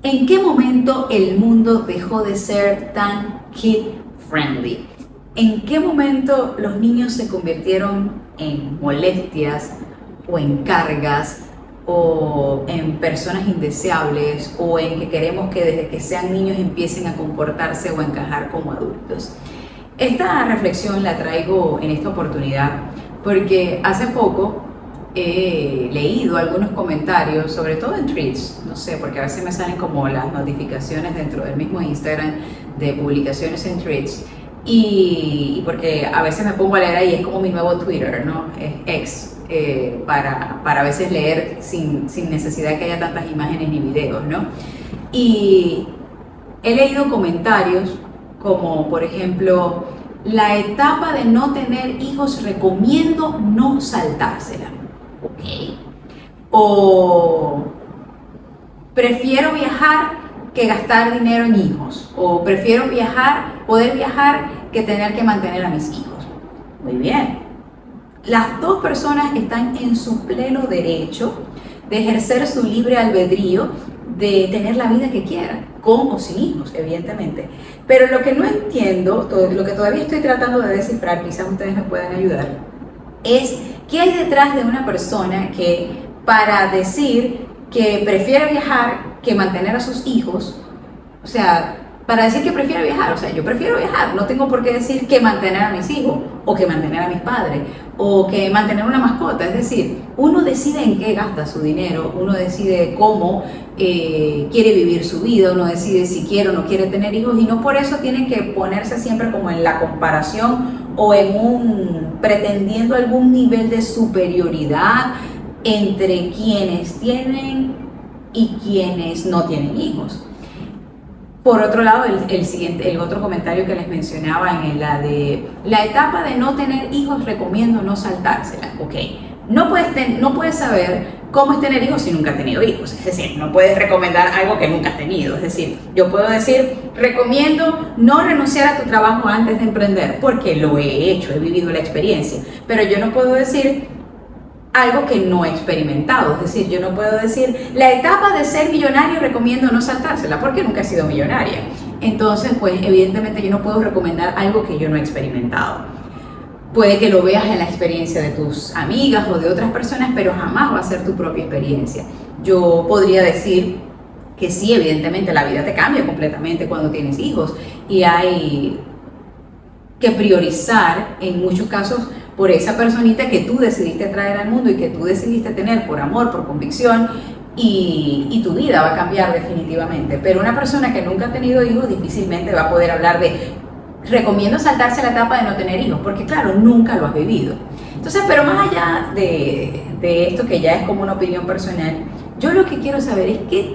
¿En qué momento el mundo dejó de ser tan kid friendly? ¿En qué momento los niños se convirtieron en molestias o en cargas o en personas indeseables o en que queremos que desde que sean niños empiecen a comportarse o a encajar como adultos? Esta reflexión la traigo en esta oportunidad porque hace poco he leído algunos comentarios, sobre todo en tweets, no sé, porque a veces me salen como las notificaciones dentro del mismo Instagram de publicaciones en tweets, y porque a veces me pongo a leer ahí, es como mi nuevo Twitter, ¿no? Es X, para a veces leer sin necesidad de que haya tantas imágenes ni videos, ¿no? Y he leído comentarios como, por ejemplo, la etapa de no tener hijos recomiendo no saltársela. Ok. O prefiero viajar que gastar dinero en hijos. O prefiero poder viajar que tener que mantener a mis hijos. Muy bien. Las dos personas están en su pleno derecho de ejercer su libre albedrío, de tener la vida que quieran, con o sin hijos, evidentemente. Pero lo que no entiendo, lo que todavía estoy tratando de descifrar, quizás ustedes me puedan ayudar, es qué hay detrás de una persona que, para decir que prefiere viajar que mantener a sus hijos, o sea, para decir que prefiere viajar, o sea, yo prefiero viajar, no tengo por qué decir que mantener a mis hijos, o que mantener a mis padres, o que mantener una mascota. Es decir, uno decide en qué gasta su dinero, uno decide cómo quiere vivir su vida, uno decide si quiere o no quiere tener hijos, y no por eso tiene que ponerse siempre como en la comparación o en pretendiendo algún nivel de superioridad entre quienes tienen y quienes no tienen hijos. Por otro lado, el otro comentario que les mencionaba en la de la etapa de no tener hijos, recomiendo no saltársela. Ok, no puedes saber cómo es tener hijos si nunca has tenido hijos. Es decir, no puedes recomendar algo que nunca has tenido. Es decir, yo puedo decir, recomiendo no renunciar a tu trabajo antes de emprender, porque lo he hecho, he vivido la experiencia. Pero yo no puedo decir algo que no he experimentado. Es decir, yo no puedo decir, la etapa de ser millonario recomiendo no saltársela, porque nunca he sido millonaria. Entonces, pues evidentemente yo no puedo recomendar algo que yo no he experimentado. Puede que lo veas en la experiencia de tus amigas o de otras personas, pero jamás va a ser tu propia experiencia. Yo podría decir que sí, evidentemente la vida te cambia completamente cuando tienes hijos, y hay que priorizar en muchos casos por esa personita que tú decidiste traer al mundo y que tú decidiste tener por amor, por convicción, y tu vida va a cambiar definitivamente. Pero una persona que nunca ha tenido hijos difícilmente va a poder hablar de recomiendo saltarse la etapa de no tener hijos, porque claro, nunca lo has vivido. Entonces, pero más allá de esto, que ya es como una opinión personal, yo lo que quiero saber es qué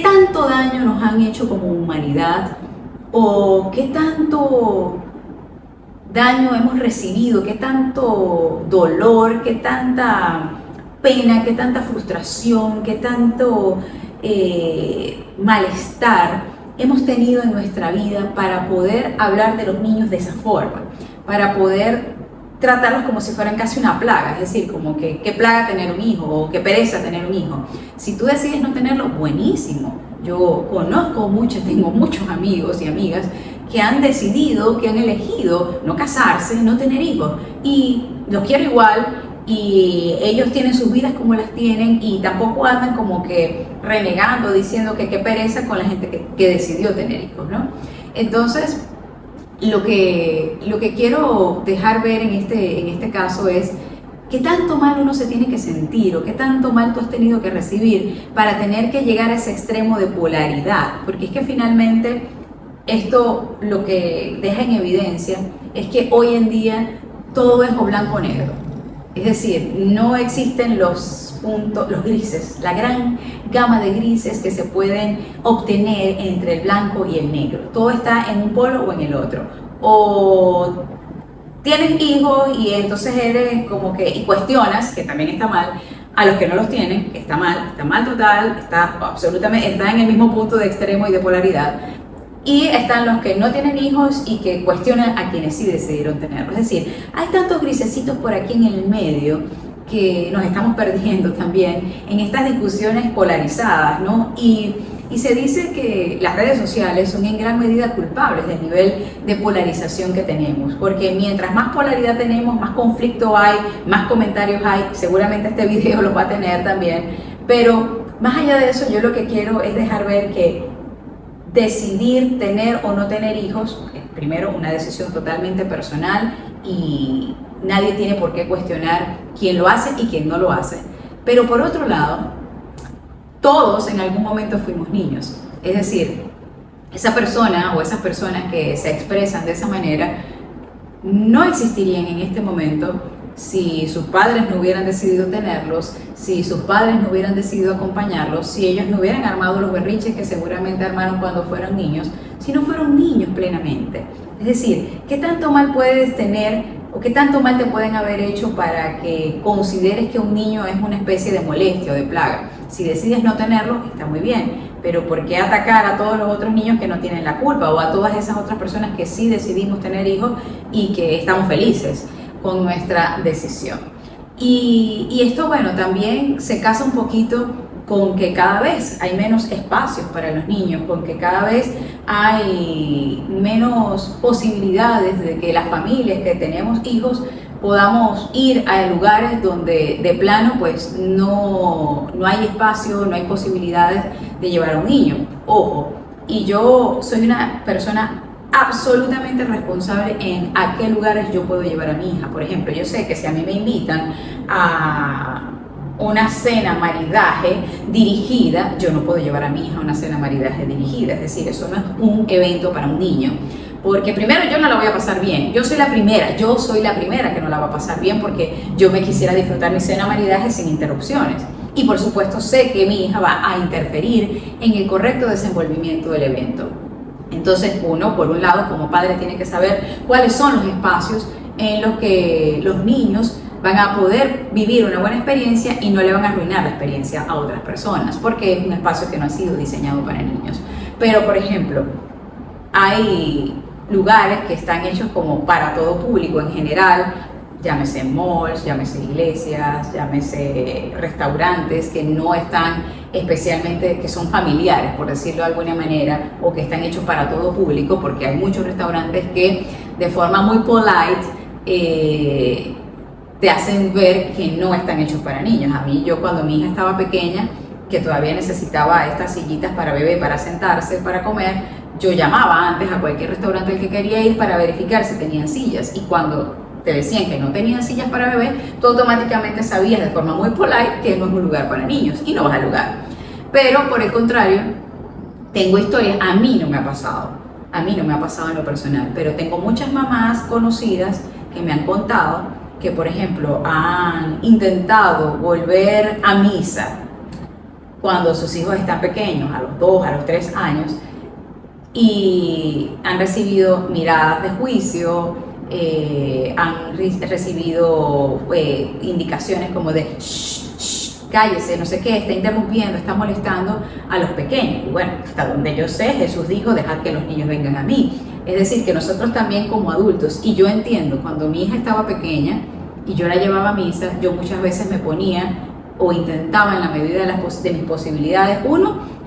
tanto daño nos han hecho como humanidad, o qué tanto daño hemos recibido, qué tanto dolor, qué tanta pena, qué tanta frustración, qué tanto malestar hemos tenido en nuestra vida para poder hablar de los niños de esa forma, para poder tratarlos como si fueran casi una plaga. Es decir, como que qué plaga tener un hijo, o qué pereza tener un hijo. Si tú decides no tenerlo, buenísimo. Yo tengo muchos amigos y amigas que han decidido, que han elegido no casarse, no tener hijos, y los quiero igual, y ellos tienen sus vidas como las tienen, y tampoco andan como que renegando, diciendo que qué pereza con la gente que decidió tener hijos, ¿no? Entonces, lo que quiero dejar ver en este caso es qué tanto mal uno se tiene que sentir, o qué tanto mal tú has tenido que recibir para tener que llegar a ese extremo de polaridad, porque es que finalmente esto lo que deja en evidencia es que hoy en día todo es o blanco o negro. Es decir, no existen los puntos, los grises, la gran gama de grises que se pueden obtener entre el blanco y el negro. Todo está en un polo o en el otro. O tienes hijos y entonces eres como que, y cuestionas, que también está mal, a los que no los tienen, que está mal total, está en el mismo punto de extremo y de polaridad. Y están los que no tienen hijos y que cuestionan a quienes sí decidieron tenerlos. Es decir, hay tantos grisecitos por aquí en el medio que nos estamos perdiendo también en estas discusiones polarizadas, ¿no? Y Y se dice que las redes sociales son en gran medida culpables del nivel de polarización que tenemos, porque mientras más polaridad tenemos, más conflicto hay, más comentarios hay, seguramente este video los va a tener también, pero más allá de eso, yo lo que quiero es dejar ver que decidir tener o no tener hijos es primero una decisión totalmente personal y nadie tiene por qué cuestionar quién lo hace y quién no lo hace. Pero por otro lado, todos en algún momento fuimos niños. Es decir, esa persona o esas personas que se expresan de esa manera no existirían en este momento si sus padres no hubieran decidido tenerlos, si sus padres no hubieran decidido acompañarlos, si ellos no hubieran armado los berrinches que seguramente armaron cuando fueron niños, si no fueron niños plenamente. Es decir, ¿qué tanto mal puedes tener o qué tanto mal te pueden haber hecho para que consideres que un niño es una especie de molestia o de plaga? Si decides no tenerlo, está muy bien, pero ¿por qué atacar a todos los otros niños que no tienen la culpa o a todas esas otras personas que sí decidimos tener hijos y que estamos felices con nuestra decisión? Y esto, bueno, también se casa un poquito con que cada vez hay menos espacios para los niños, con que cada vez hay menos posibilidades de que las familias que tenemos hijos podamos ir a lugares donde de plano pues no hay espacio, no hay posibilidades de llevar a un niño. Ojo, y yo soy una persona absolutamente responsable en a qué lugares yo puedo llevar a mi hija. Por ejemplo, yo sé que si a mí me invitan a una cena maridaje dirigida, yo no puedo llevar a mi hija a una cena maridaje dirigida, es decir, eso no es un evento para un niño, porque primero yo no la voy a pasar bien, yo soy la primera que no la va a pasar bien porque yo me quisiera disfrutar mi cena maridaje sin interrupciones. Y por supuesto sé que mi hija va a interferir en el correcto desenvolvimiento del evento. Entonces uno, por un lado, como padre tiene que saber cuáles son los espacios en los que los niños van a poder vivir una buena experiencia y no le van a arruinar la experiencia a otras personas, porque es un espacio que no ha sido diseñado para niños. Pero, por ejemplo, hay lugares que están hechos como para todo público en general, llámese malls, llámese iglesias, llámese restaurantes que no están especialmente, que son familiares, por decirlo de alguna manera, o que están hechos para todo público, porque hay muchos restaurantes que de forma muy polite te hacen ver que no están hechos para niños. A mí, yo cuando mi hija estaba pequeña, que todavía necesitaba estas sillitas para bebé, para sentarse, para comer, yo llamaba antes a cualquier restaurante al que quería ir para verificar si tenían sillas, y cuando te decían que no tenían sillas para bebé, tú automáticamente sabías de forma muy polite que no es un lugar para niños y no vas al lugar. Pero por el contrario, tengo historias, a mí no me ha pasado en lo personal, pero tengo muchas mamás conocidas que me han contado que, por ejemplo, han intentado volver a misa cuando sus hijos están pequeños, a los 2, a los 3 años, y han recibido miradas de juicio, han recibido indicaciones como de shh, shh, cállese, no sé qué, está interrumpiendo, está molestando a los pequeños. Y bueno, hasta donde yo sé, Jesús dijo, dejad que los niños vengan a mí. Es decir, que nosotros también como adultos, y yo entiendo, cuando mi hija estaba pequeña y yo la llevaba a misa, yo muchas veces me ponía o intentaba en la medida de mis posibilidades,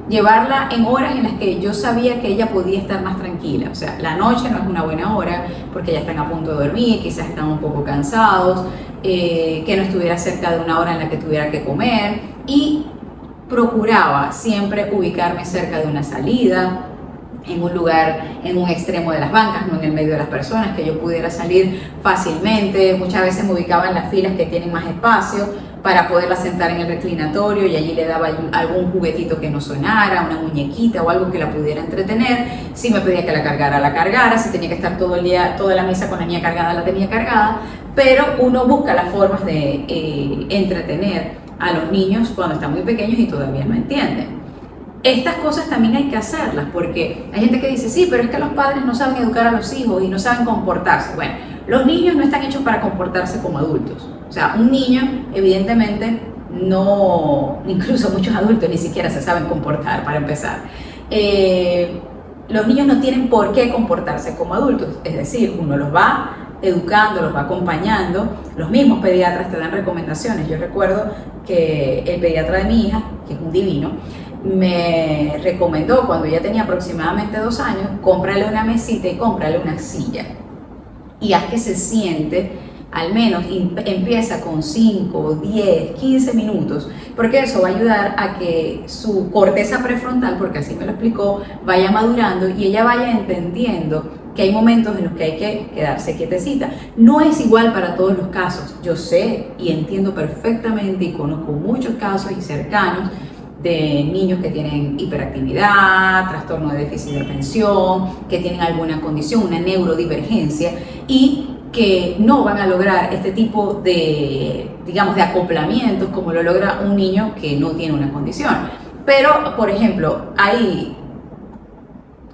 llevarla en horas en las que yo sabía que ella podía estar más tranquila. O sea, la noche no es una buena hora porque ya están a punto de dormir, quizás están un poco cansados, que no estuviera cerca de una hora en la que tuviera que comer, y procuraba siempre ubicarme cerca de una salida, en un lugar, en un extremo de las bancas, no en el medio de las personas, que yo pudiera salir fácilmente. Muchas veces me ubicaba en las filas que tienen más espacio para poderla sentar en el reclinatorio, y allí le daba algún juguetito que no sonara, una muñequita o algo que la pudiera entretener. Si me pedía que la cargara, si tenía que estar todo el día, toda la misa con la niña cargada, la tenía cargada. Pero uno busca las formas de entretener a los niños cuando están muy pequeños y todavía no entienden. Estas cosas también hay que hacerlas, porque hay gente que dice, sí, pero es que los padres no saben educar a los hijos y no saben comportarse. Bueno, los niños no están hechos para comportarse como adultos. O sea, un niño, evidentemente, no, incluso muchos adultos ni siquiera se saben comportar, para empezar. Los niños no tienen por qué comportarse como adultos, es decir, uno los va educando, los va acompañando. Los mismos pediatras te dan recomendaciones. Yo recuerdo que el pediatra de mi hija, que es un divino, me recomendó cuando ella tenía aproximadamente 2 años, cómprale una mesita y cómprale una silla y haz que se siente. Al menos empieza con 5, 10, 15 minutos, porque eso va a ayudar a que su corteza prefrontal, porque así me lo explicó, vaya madurando y ella vaya entendiendo que hay momentos en los que hay que quedarse quietecita. No es igual para todos los casos. Yo sé y entiendo perfectamente y conozco muchos casos y cercanos de niños que tienen hiperactividad, trastorno de déficit de atención, que tienen alguna condición, una neurodivergencia y que no van a lograr este tipo de, digamos, de acoplamientos como lo logra un niño que no tiene una condición. Pero, por ejemplo,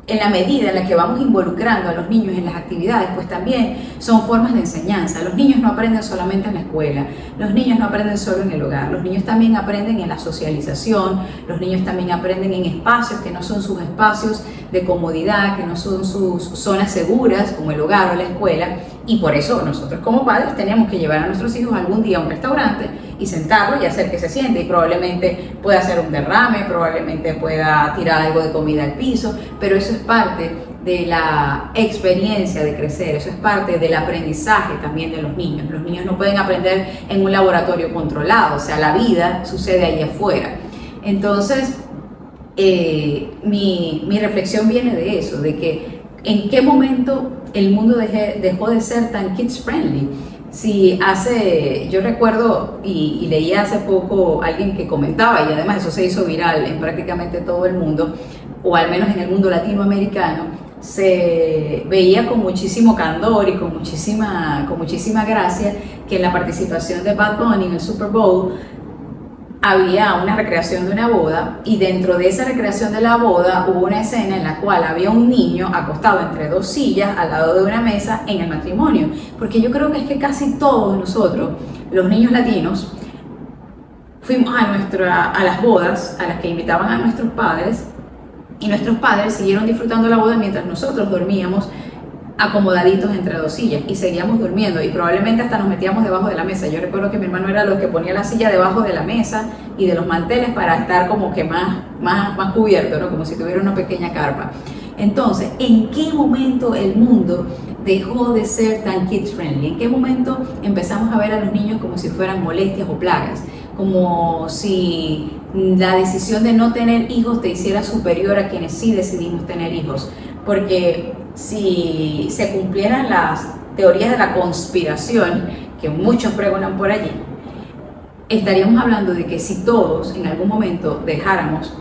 en la medida en la que vamos involucrando a los niños en las actividades, pues también son formas de enseñanza. Los niños no aprenden solamente en la escuela, los niños no aprenden solo en el hogar, los niños también aprenden en la socialización, los niños también aprenden en espacios que no son sus espacios de comodidad, que no son sus zonas seguras, como el hogar o la escuela, y por eso nosotros como padres tenemos que llevar a nuestros hijos algún día a un restaurante y sentarlo y hacer que se siente, y probablemente pueda hacer un derrame, probablemente pueda tirar algo de comida al piso, pero eso es parte de la experiencia de crecer, eso es parte del aprendizaje también de los niños. Los niños no pueden aprender en un laboratorio controlado, o sea, la vida sucede ahí afuera. Entonces, mi reflexión viene de eso, de que en qué momento el mundo dejó de ser tan kids friendly. Si yo recuerdo y leí hace poco alguien que comentaba, y además eso se hizo viral en prácticamente todo el mundo, o al menos en el mundo latinoamericano, se veía con muchísimo candor y con muchísima gracia que en la participación de Bad Bunny en el Super Bowl había una recreación de una boda, y dentro de esa recreación de la boda hubo una escena en la cual había un niño acostado entre 2 sillas al lado de una mesa en el matrimonio, porque yo creo que es que casi todos nosotros, los niños latinos, fuimos a las bodas a las que invitaban a nuestros padres, y nuestros padres siguieron disfrutando la boda mientras nosotros dormíamos acomodaditos entre 2 sillas y seguíamos durmiendo, y probablemente hasta nos metíamos debajo de la mesa. Yo recuerdo que mi hermano era los que ponía la silla debajo de la mesa y de los manteles para estar como que más cubierto, ¿no? Como si tuviera una pequeña carpa. Entonces, ¿en qué momento el mundo dejó de ser tan kids friendly? ¿En qué momento empezamos a ver a los niños como si fueran molestias o plagas? Como si la decisión de no tener hijos te hiciera superior a quienes sí decidimos tener hijos. Porque si se cumplieran las teorías de la conspiración que muchos pregonan por allí, estaríamos hablando de que si todos en algún momento dejáramos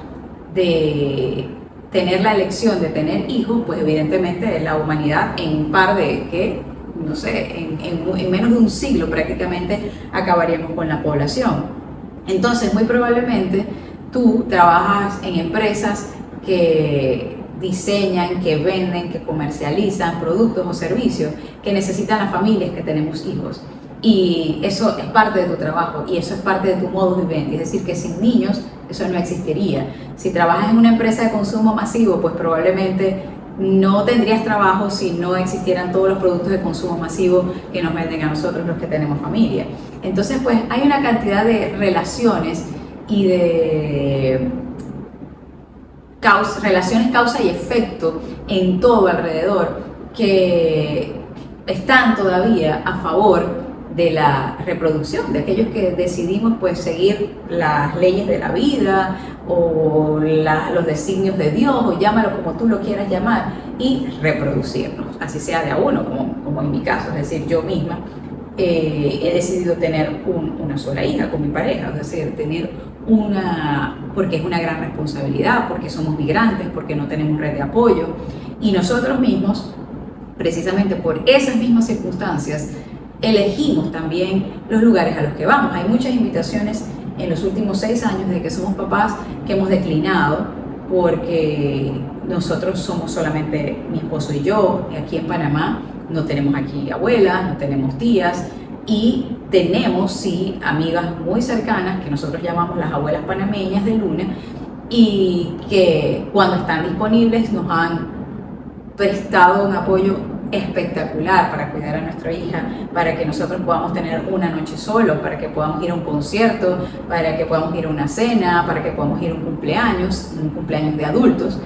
de tener la elección de tener hijos, pues evidentemente la humanidad en un par de, no sé, en menos de un siglo prácticamente acabaríamos con la población. Entonces, muy probablemente tú trabajas en empresas que diseñan, que venden, que comercializan productos o servicios que necesitan las familias que tenemos hijos. Y eso es parte de tu trabajo y eso es parte de tu modus vivendi. Es decir, que sin niños eso no existiría. Si trabajas en una empresa de consumo masivo, pues probablemente no tendrías trabajo si no existieran todos los productos de consumo masivo que nos venden a nosotros los que tenemos familia. Entonces, pues hay una cantidad de relaciones y de relaciones causa y efecto en todo alrededor que están todavía a favor de la reproducción, de aquellos que decidimos pues seguir las leyes de la vida o los designios de Dios, o llámalo como tú lo quieras llamar, y reproducirnos, así sea de a uno, como en mi caso. Es decir, yo misma he decidido tener una sola hija con mi pareja, es decir, tener porque es una gran responsabilidad, porque somos migrantes, porque no tenemos red de apoyo, y nosotros mismos, precisamente por esas mismas circunstancias, elegimos también los lugares a los que vamos. Hay muchas invitaciones en los últimos 6 años de que somos papás que hemos declinado porque nosotros somos solamente mi esposo y yo aquí en Panamá. No tenemos aquí abuelas, no tenemos tías, y tenemos sí amigas muy cercanas que nosotros llamamos las abuelas panameñas de Luna, y que cuando están disponibles nos han prestado un apoyo espectacular para cuidar a nuestra hija, para que nosotros podamos tener una noche solos, para que podamos ir a un concierto, para que podamos ir a una cena, para que podamos ir a un cumpleaños de adultos.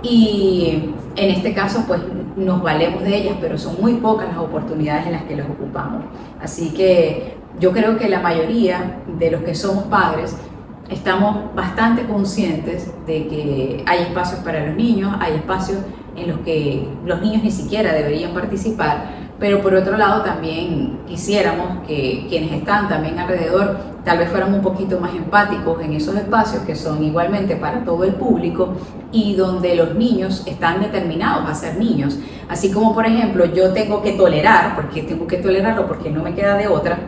Y en este caso pues nos valemos de ellas, pero son muy pocas las oportunidades en las que las ocupamos. Así que yo creo que la mayoría de los que somos padres estamos bastante conscientes de que hay espacios para los niños, hay espacios en los que los niños ni siquiera deberían participar, pero por otro lado también quisiéramos que quienes están también alrededor tal vez fueran un poquito más empáticos en esos espacios que son igualmente para todo el público y donde los niños están determinados a ser niños. Así como por ejemplo yo tengo que tolerar, porque tengo que tolerarlo porque no me queda de otra,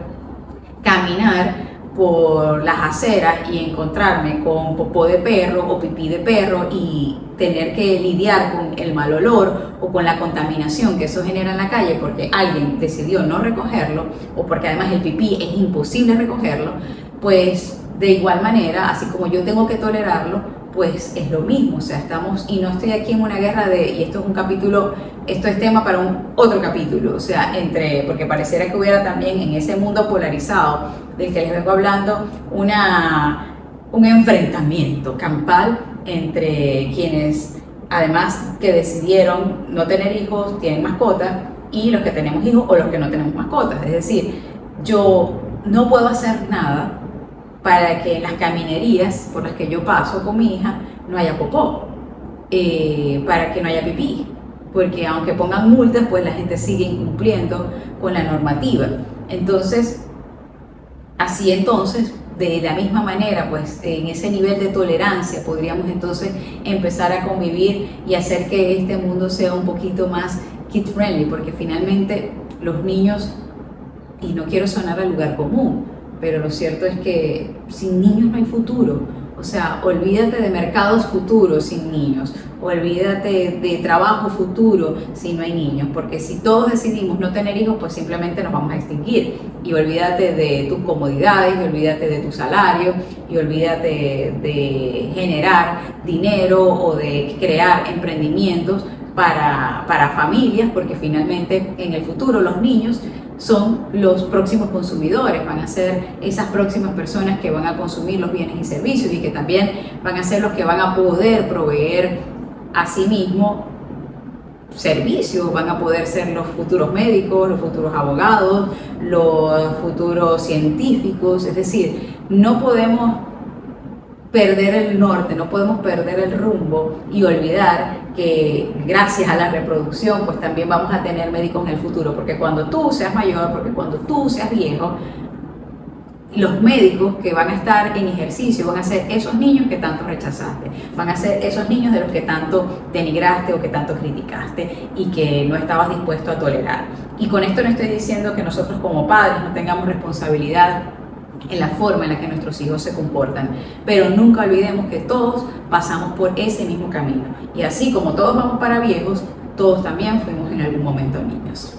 caminar por las aceras y encontrarme con popó de perro o pipí de perro y tener que lidiar con el mal olor o con la contaminación que eso genera en la calle porque alguien decidió no recogerlo o porque además el pipí es imposible recogerlo, pues de igual manera, así como yo tengo que tolerarlo, pues es lo mismo. O sea, estamos, y no estoy aquí en una guerra y esto es un capítulo, esto es tema para otro capítulo, o sea, porque pareciera que hubiera también en ese mundo polarizado del que les vengo hablando, un enfrentamiento campal entre quienes, además que decidieron no tener hijos, tienen mascotas, y los que tenemos hijos o los que no tenemos mascotas. Es decir, yo no puedo hacer nada para que en las caminerías por las que yo paso con mi hija no haya popó, para que no haya pipí, porque aunque pongan multas, pues la gente sigue incumpliendo con la normativa. Entonces, de la misma manera, pues en ese nivel de tolerancia podríamos entonces empezar a convivir y hacer que este mundo sea un poquito más kid friendly, porque finalmente los niños, y no quiero sonar al lugar común, pero lo cierto es que sin niños no hay futuro. O sea, olvídate de mercados futuros sin niños, olvídate de trabajo futuro si no hay niños, porque si todos decidimos no tener hijos, pues simplemente nos vamos a extinguir. Y olvídate de tus comodidades, y olvídate de tu salario, y olvídate de generar dinero o de crear emprendimientos para familias, porque finalmente en el futuro los niños son los próximos consumidores, van a ser esas próximas personas que van a consumir los bienes y servicios y que también van a ser los que van a poder proveer a sí mismos servicios, van a poder ser los futuros médicos, los futuros abogados, los futuros científicos. Es decir, no podemos perder el norte, no podemos perder el rumbo y olvidar que gracias a la reproducción pues también vamos a tener médicos en el futuro, porque cuando tú seas mayor, porque cuando tú seas viejo, los médicos que van a estar en ejercicio van a ser esos niños que tanto rechazaste, van a ser esos niños de los que tanto denigraste o que tanto criticaste y que no estabas dispuesto a tolerar. Y con esto no estoy diciendo que nosotros como padres no tengamos responsabilidad en la forma en la que nuestros hijos se comportan, pero nunca olvidemos que todos pasamos por ese mismo camino y así como todos vamos para viejos, todos también fuimos en algún momento niños.